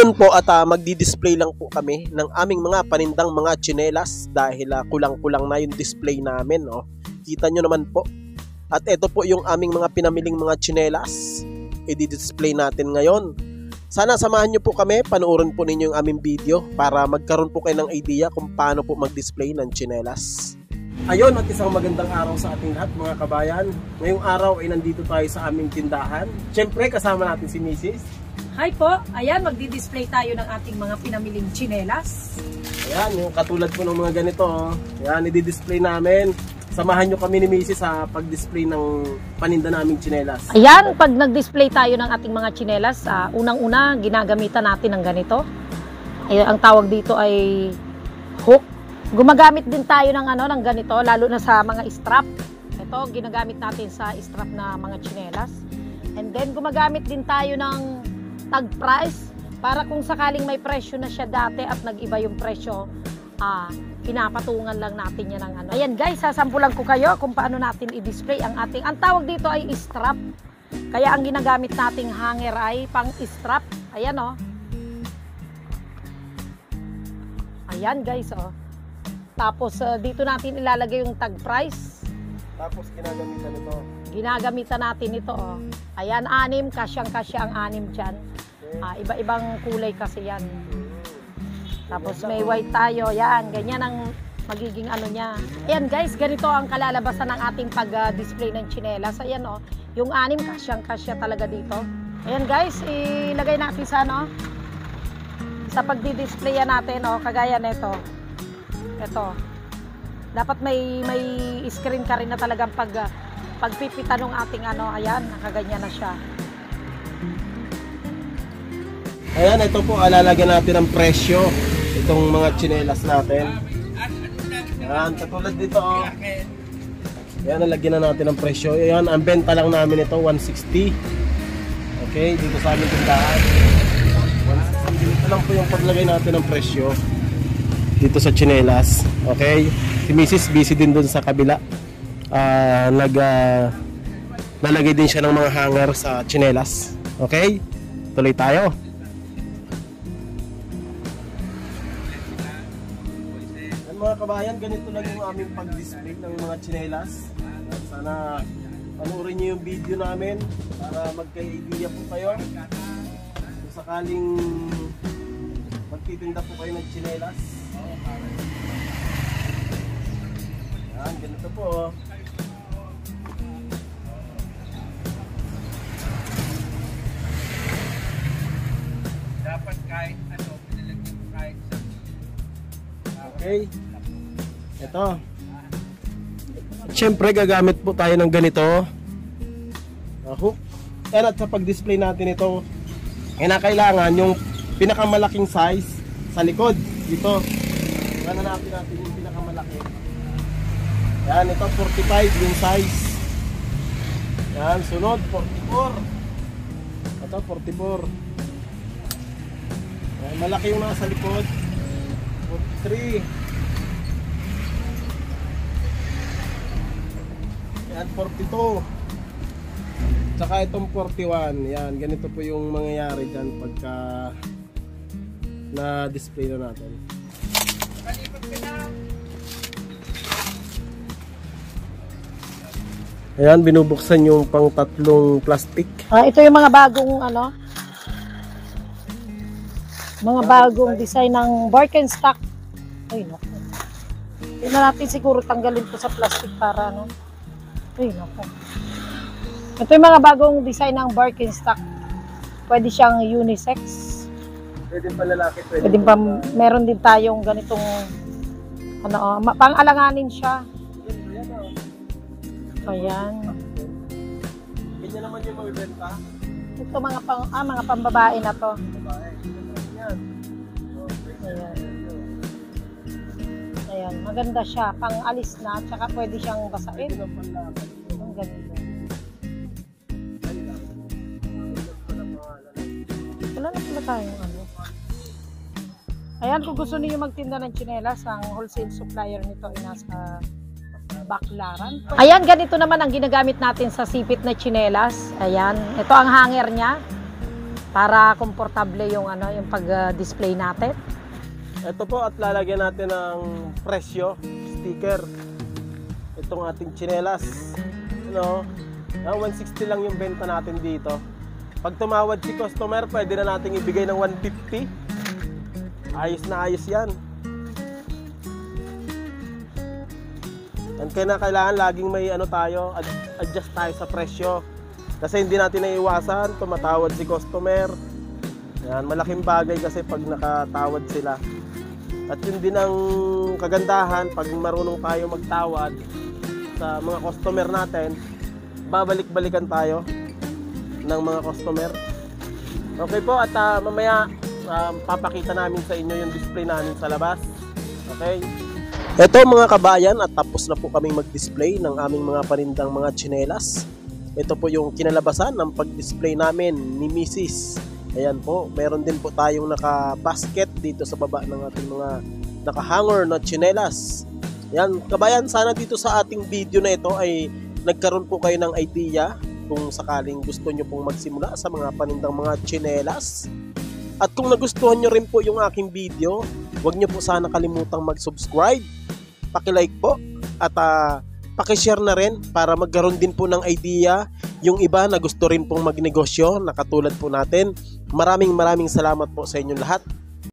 Ngayon po at magdi-display lang po kami ng aming mga panindang mga tsinelas dahil kulang-kulang na yung display namin. Oh. Kita nyo naman po. At ito po yung aming mga pinamiling mga tsinelas. I-display natin ngayon. Sana samahan nyo po kami, panoorin po ninyo yung aming video para magkaroon po kayo ng idea kung paano po mag-display ng tsinelas. Ayun, at isang magandang araw sa ating lahat mga kabayan. Ngayong araw ay nandito tayo sa aming tindahan. Siyempre kasama natin si Mrs. Hi po, ayan magdi-display tayo ng ating mga pinamiling tsinelas. Ayan, yung katulad po ng mga ganito. Ayan, i-display namin. Samahan nyo kami ni Mrs. sa pag-display ng paninda naming tsinelas. Ayan, pag nag-display tayo ng ating mga tsinelas, unang-una ginagamitan natin ng ganito. Ay, ang tawag dito ay hook. Gumagamit din tayo ng ng ganito, lalo na sa mga strap. Ito, ginagamit natin sa strap na mga tsinelas. And then gumagamit din tayo ng tag price para kung sakaling may presyo na siya dati at nag-iba yung presyo, pinapatungan lang natin yan ng Ayan guys, sasampulan ko kayo kung paano natin i-display ang ating, ang tawag dito ay strap. Kaya ang ginagamit nating hanger ay pang strap. Ayan oh. Ayan guys oh. Tapos dito natin ilalagay yung tag price. Tapos ginagamitan ito. Ginagamitan natin ito oh. Ayan, 6, kasyang-kasya ang 6 dyan. Iba-ibang kulay kasi yan. Tapos may white tayo. Yan, ganyan ang magiging niya. Ayan guys, ganito ang kalalabasan ng ating pag-display ng tsinelas. Ayan oh, yung 6 kasyang-kasya talaga dito. Ayan guys, ilagay natin sa sa pagdi-display natin oh, kagaya nito. Ito. Dapat may screen ka rin na talagang pagpipita ng ating ayan, nakaganyan na siya. Ayan, ito po, lalagyan natin ng presyo itong mga tsinelas natin. Ayan, katulad dito oh. Ayan, lalagyan na natin ng presyo. Ayan, ang benta lang namin ito, 160. Okay, dito sa aming tindahan. 160. Dito lang po yung paglagay natin ng presyo dito sa tsinelas. Okay, si Mrs. busy din dun sa kabila. Nalagay din siya ng mga hanger sa tsinelas. Okay, tuloy tayo. Mga kabayan, ganito lang yung aming pag-display ng mga tsinelas. Sana panoorin nyo yung video namin para magka-idea po kayo kung sakaling magtitinda po kayo ng tsinelas. Yan, ganito po. Dapat kahit pinalagyan mo kahit sa okay. Ito. Siyempre gagamit po tayo ng ganito. Hook. And at sa pag-display natin ito, kailangan yung pinakamalaking size sa likod. Dito. Hanapin natin yung pinakamalaki. Yan, ito 45 yung size. Yan, sunod 44. Ito 44. Yan, malaki yung nasa likod. 43. Yan, 42. Tsaka itong 41. Yan, ganito po yung mangyayari dyan pagka na-display na natin. Ayan, binubuksan yung pang 3 plastic. Ito yung mga bagong mga bagong design ng Birkenstock. Ay naku. Tingnan natin, siguro tanggalin ko sa plastic para Ay naku. Ito yung mga bagong design ng Birkenstock. Pwede siyang unisex. Pwede pa lalaki, pwede pa. Meron din tayong ganitong pang-alanganin siya. Ayan. Ganyan naman yung magbenta. Ito mga pambabae na to. Ayan. Ayan, maganda siya. Pang-alis na, tsaka pwede siyang basain. Ang ganda. Wala na pala tayong Ayan, kung gusto niyo magtinda ng tsinelas, ang wholesale supplier nito ay nasa Baclaran. Ayan, ganito naman ang ginagamit natin sa sipit na tsinelas. Ayan, ito ang hanger niya. para komportable yung yung pag-display natin. Ito po at lalagyan natin ng presyo, sticker. Itong ating tsinelas. 160 lang yung benta natin dito. Pag tumawad si customer, pwede na natin ibigay ng 150. Ayos na ayos yan. And kailangan laging may adjust tayo sa presyo. Kasi hindi natin naiiwasan, tumatawad si customer. Yan, malaking bagay kasi pag nakatawad sila. At yun din ang kagandahan, pag marunong tayo magtawad sa mga customer natin, babalik-balikan tayo ng mga customer. Okay po, at mamaya papakita namin sa inyo yung display namin sa labas. Okay? Ito mga kabayan, at tapos na po kaming mag-display ng aming mga panindang mga tsinelas. Ito po yung kinalabasan ng pag-display namin ni Mrs. Ayan po, meron din po tayong naka-basket dito sa baba ng ating mga naka-hanger na tsinelas. Ayan, kabayan, sana dito sa ating video na ito ay nagkaroon po kayo ng idea kung sakaling gusto nyo pong magsimula sa mga panindang mga tsinelas. At kung nagustuhan nyo rin po yung aking video, huwag nyo po sana kalimutang mag-subscribe, paki-like po, at paki-share na rin para magkaroon din po ng idea yung iba na gusto rin pong magnegosyo na katulad po natin. Maraming salamat po sa inyong lahat.